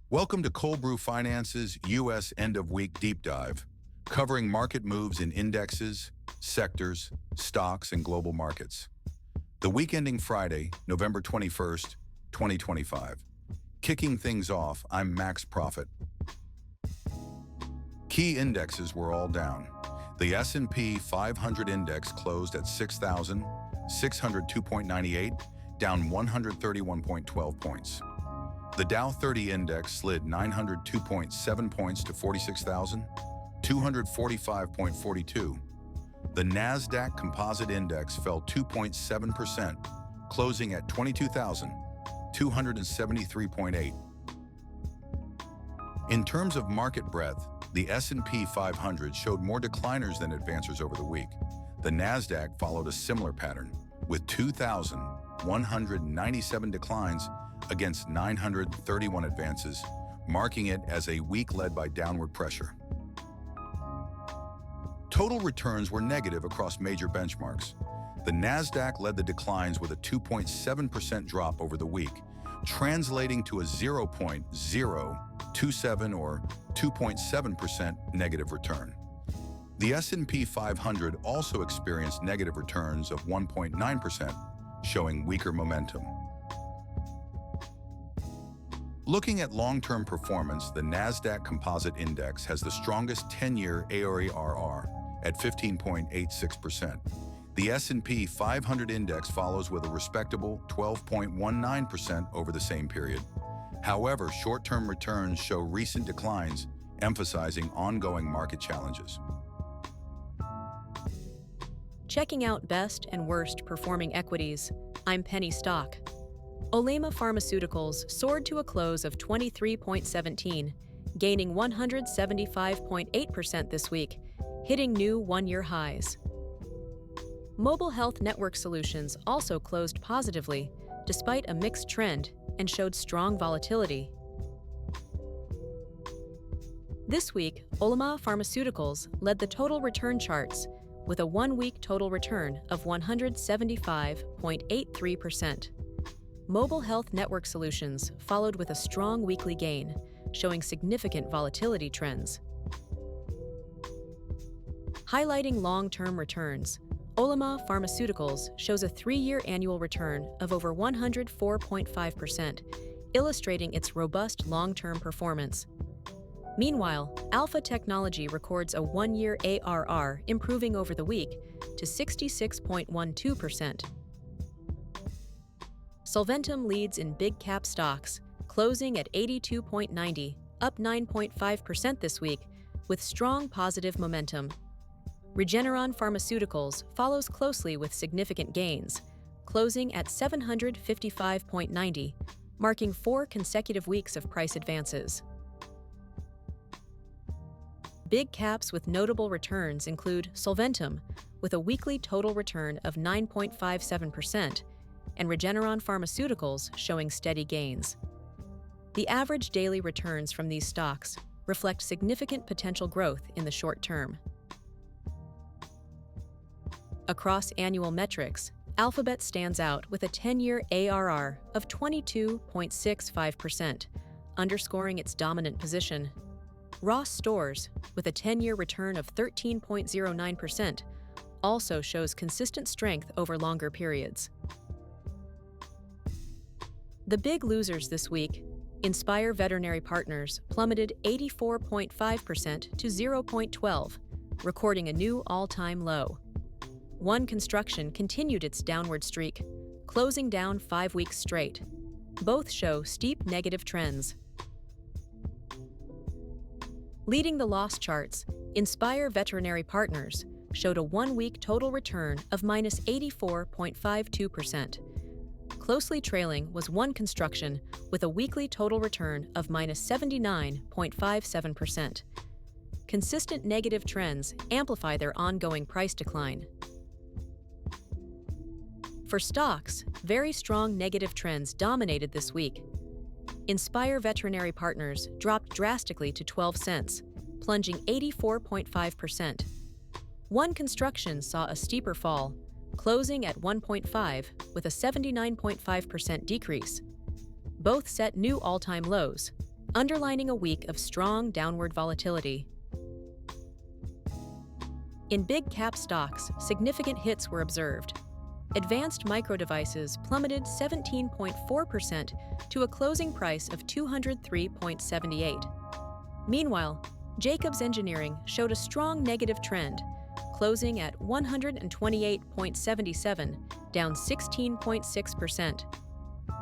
Welcome to Cold Brew Finance's U.S. End-of-Week Deep Dive, covering market moves in indexes, sectors, stocks, and global markets. The week ending Friday, November 21st, 2025. Kicking things off, I'm Max Profit. Key indexes were all down. The S&P 500 index closed at 6,602.98, down 131.12 points. The Dow 30 index slid 902.7 points to 46,245.42. The Nasdaq Composite Index fell 2.7%, closing at 22,273.8. In terms of market breadth, the S&P 500 showed more decliners than advancers over the week. The Nasdaq followed a similar pattern, with 2,197 declines against 931 advances, marking it as a week led by downward pressure. Total returns were negative across major benchmarks. The Nasdaq led the declines with a 2.7% drop over the week, translating to a 0.027 or 2.7% negative return. The S&P 500 also experienced negative returns of 1.9%, showing weaker momentum. Looking at long-term performance, the Nasdaq Composite Index has the strongest 10-year ARR at 15.86%. The S&P 500 Index follows with a respectable 12.19% over the same period. However, short-term returns show recent declines, emphasizing ongoing market challenges. Checking out best and worst performing equities, I'm Penny Stock. Olema Pharmaceuticals soared to a close of 23.17, gaining 175.8% this week, hitting new one-year highs. Mobile Health Network Solutions also closed positively, despite a mixed trend, and showed strong volatility. This week, Olema Pharmaceuticals led the total return charts with a one-week total return of 175.83%. Mobile Health Network Solutions followed with a strong weekly gain, showing significant volatility trends. Highlighting long-term returns, Olema Pharmaceuticals shows a 3-year annual return of over 104.5%, illustrating its robust long-term performance. Meanwhile, Alpha Technology records a 1-year ARR improving over the week to 66.12%. Solventum leads in big-cap stocks, closing at 82.90, up 9.5% this week, with strong positive momentum. Regeneron Pharmaceuticals follows closely with significant gains, closing at 755.90, marking 4 consecutive weeks of price advances. Big caps with notable returns include Solventum, with a weekly total return of 9.57%, and Regeneron Pharmaceuticals showing steady gains. The average daily returns from these stocks reflect significant potential growth in the short term. Across annual metrics, Alphabet stands out with a 10-year ARR of 22.65%, underscoring its dominant position. Ross Stores, with a 10-year return of 13.09%, also shows consistent strength over longer periods. The big losers this week, Inspire Veterinary Partners plummeted 84.5% to 0.12, recording a new all-time low. One Construction continued its downward streak, closing down 5 weeks straight. Both show steep negative trends. Leading the loss charts, Inspire Veterinary Partners showed a 1-week total return of -84.52%. Closely trailing was One Construction with a weekly total return of -79.57%. Consistent negative trends amplify their ongoing price decline. For stocks, very strong negative trends dominated this week. Inspire Veterinary Partners dropped drastically to 12 cents, plunging 84.5%. One Construction saw a steeper fall, closing at 1.5 with a 79.5% decrease. Both set new all-time lows, underlining a week of strong downward volatility. In big-cap stocks, significant hits were observed. Advanced Micro Devices plummeted 17.4% to a closing price of $203.78. Meanwhile, Jacobs Engineering showed a strong negative trend, closing at $128.77, down 16.6%.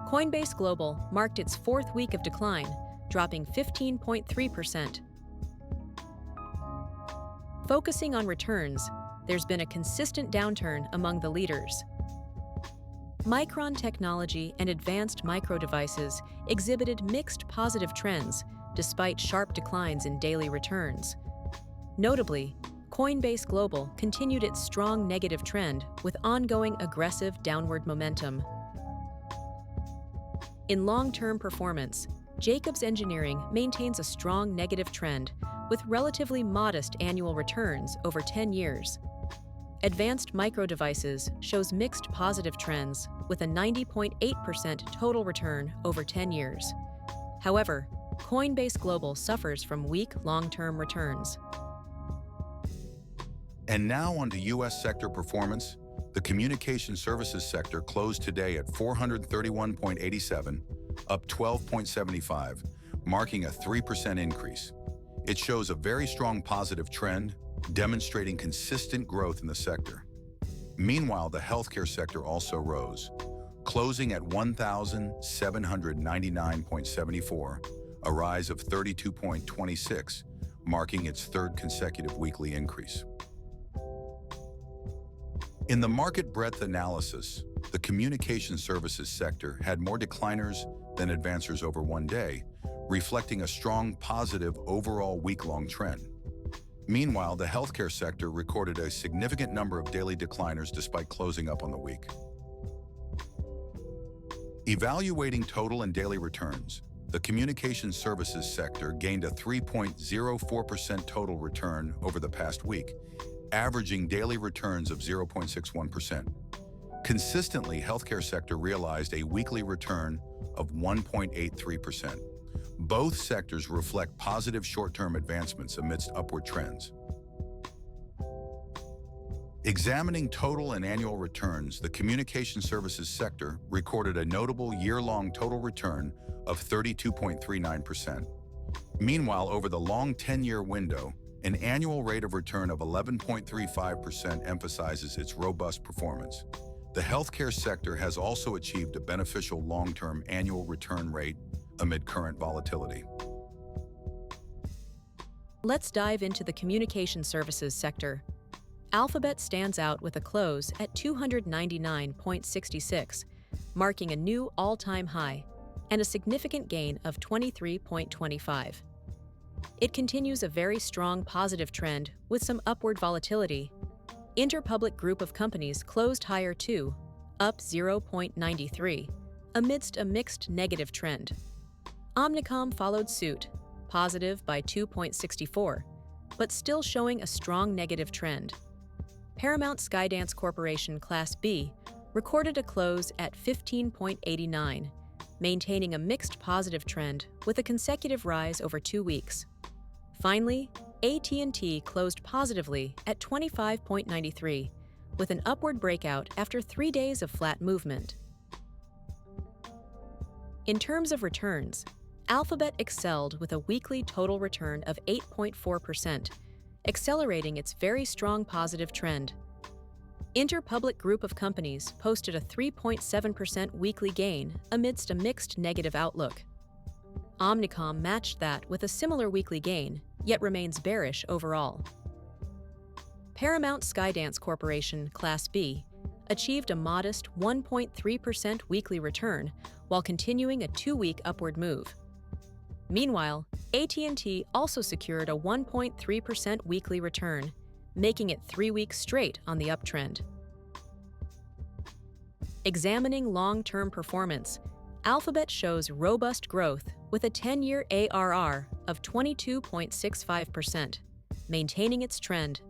Coinbase Global marked its fourth week of decline, dropping 15.3%. Focusing on returns, there's been a consistent downturn among the leaders. Micron Technology and Advanced Micro Devices exhibited mixed positive trends despite sharp declines in daily returns. Notably, Coinbase Global continued its strong negative trend with ongoing aggressive downward momentum. In long-term performance, Jacobs Engineering maintains a strong negative trend with relatively modest annual returns over 10 years. Advanced Micro Devices shows mixed positive trends with a 90.8% total return over 10 years. However, Coinbase Global suffers from weak long-term returns. And now on to U.S. sector performance. The communication services sector closed today at 431.87, up 12.75, marking a 3% increase. It shows a very strong positive trend, demonstrating consistent growth in the sector. Meanwhile, the healthcare sector also rose, closing at 1,799.74, a rise of 32.26, marking its third consecutive weekly increase. In the market breadth analysis, the communication services sector had more decliners than advancers over one day, reflecting a strong positive overall week-long trend. Meanwhile, the healthcare sector recorded a significant number of daily decliners despite closing up on the week. Evaluating total and daily returns, the communication services sector gained a 3.04% total return over the past week, averaging daily returns of 0.61%. Consistently, healthcare sector realized a weekly return of 1.83%. Both sectors reflect positive short-term advancements amidst upward trends. Examining total and annual returns, the communication services sector recorded a notable year-long total return of 32.39%. Meanwhile, over the long 10-year window, an annual rate of return of 11.35% emphasizes its robust performance. The healthcare sector has also achieved a beneficial long-term annual return rate amid current volatility. Let's dive into the communication services sector. Alphabet stands out with a close at 299.66, marking a new all-time high and a significant gain of 23.25. It continues a very strong positive trend with some upward volatility. Interpublic Group of companies closed higher too, up 0.93, amidst a mixed negative trend. Omnicom followed suit, positive by 2.64, but still showing a strong negative trend. Paramount Skydance Corporation Class B recorded a close at 15.89, maintaining a mixed positive trend with a consecutive rise over 2 weeks. Finally, AT&T closed positively at 25.93, with an upward breakout after 3 days of flat movement. In terms of returns, Alphabet excelled with a weekly total return of 8.4%, accelerating its very strong positive trend. Interpublic Group of companies posted a 3.7% weekly gain amidst a mixed negative outlook. Omnicom matched that with a similar weekly gain, yet remains bearish overall. Paramount Skydance Corporation Class B achieved a modest 1.3% weekly return while continuing a 2-week upward move. Meanwhile, AT&T also secured a 1.3% weekly return, making it 3 weeks straight on the uptrend. Examining long-term performance, Alphabet shows robust growth with a 10-year ARR of 22.65%, maintaining its trend.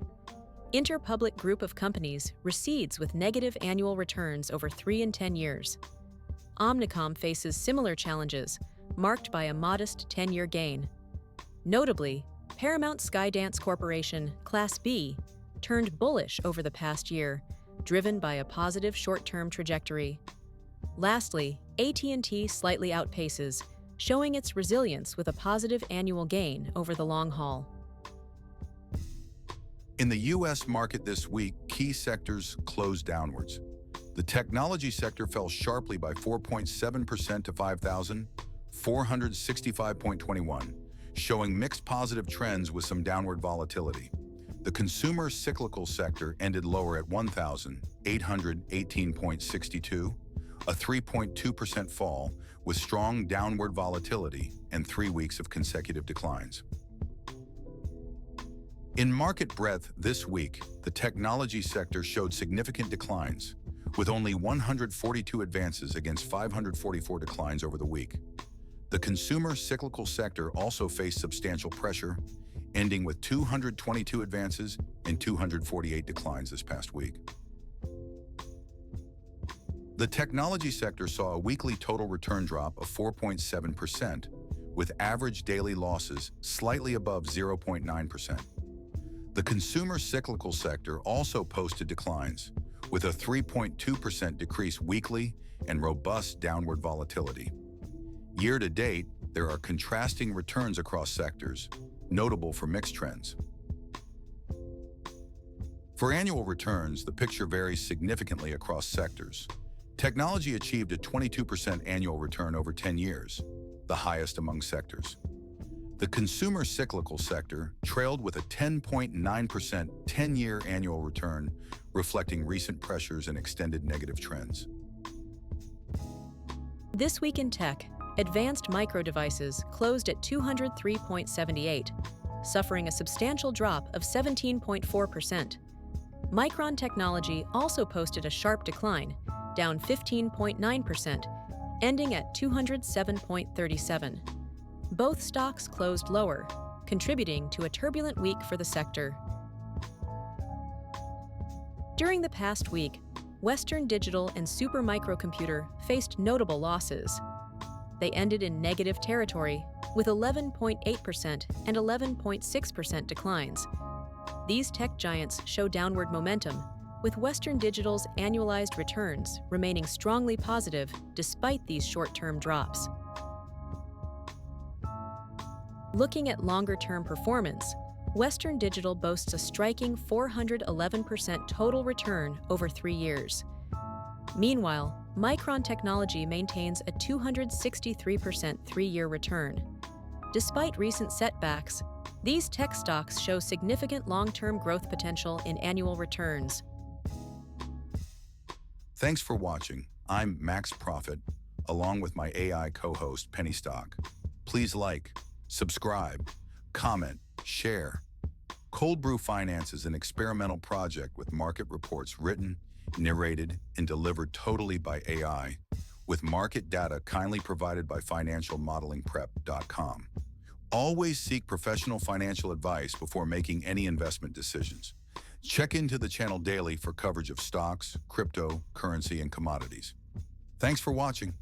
Interpublic Group of companies recedes with negative annual returns over 3 and 10 years. Omnicom faces similar challenges, marked by a modest 10-year gain. Notably, Paramount Skydance Corporation, Class B, turned bullish over the past year, driven by a positive short-term trajectory. Lastly, AT&T slightly outpaces, showing its resilience with a positive annual gain over the long haul. In the U.S. market this week, key sectors closed downwards. The technology sector fell sharply by 4.7% to 5,465.21, showing mixed positive trends with some downward volatility. The consumer cyclical sector ended lower at 1,818.62, a 3.2% fall with strong downward volatility and 3 weeks of consecutive declines. In market breadth this week, the technology sector showed significant declines, with only 142 advances against 544 declines over the week. The consumer cyclical sector also faced substantial pressure, ending with 222 advances and 248 declines this past week. The technology sector saw a weekly total return drop of 4.7%, with average daily losses slightly above 0.9%. The consumer cyclical sector also posted declines, with a 3.2% decrease weekly and robust downward volatility. Year to date, there are contrasting returns across sectors, notable for mixed trends. For annual returns, the picture varies significantly across sectors. Technology achieved a 22% annual return over 10 years, the highest among sectors. The consumer cyclical sector trailed with a 10.9% 10-year annual return, reflecting recent pressures and extended negative trends. This week in tech, advanced micro devices closed at 203.78, suffering a substantial drop of 17.4%. Micron Technology also posted a sharp decline, down 15.9%, ending at 207.37. Both stocks closed lower, contributing to a turbulent week for the sector. During the past week, Western Digital and Super Microcomputer faced notable losses. They ended in negative territory, with 11.8% and 11.6% declines. These tech giants show downward momentum, with Western Digital's annualized returns remaining strongly positive despite these short-term drops. Looking at longer-term performance, Western Digital boasts a striking 411% total return over 3 years. Meanwhile, Micron Technology maintains a 263% 3-year return. Despite recent setbacks, these tech stocks show significant long-term growth potential in annual returns. Thanks for watching. I'm Max Profit, along with my AI co-host Penny Stock. Please like, subscribe, comment, share. Cold Brew Finance is an experimental project with market reports written, narrated, and delivered totally by AI, with market data kindly provided by financialmodelingprep.com. Always seek professional financial advice before making any investment decisions. Check into the channel daily for coverage of stocks, crypto, currency, and commodities. Thanks for watching.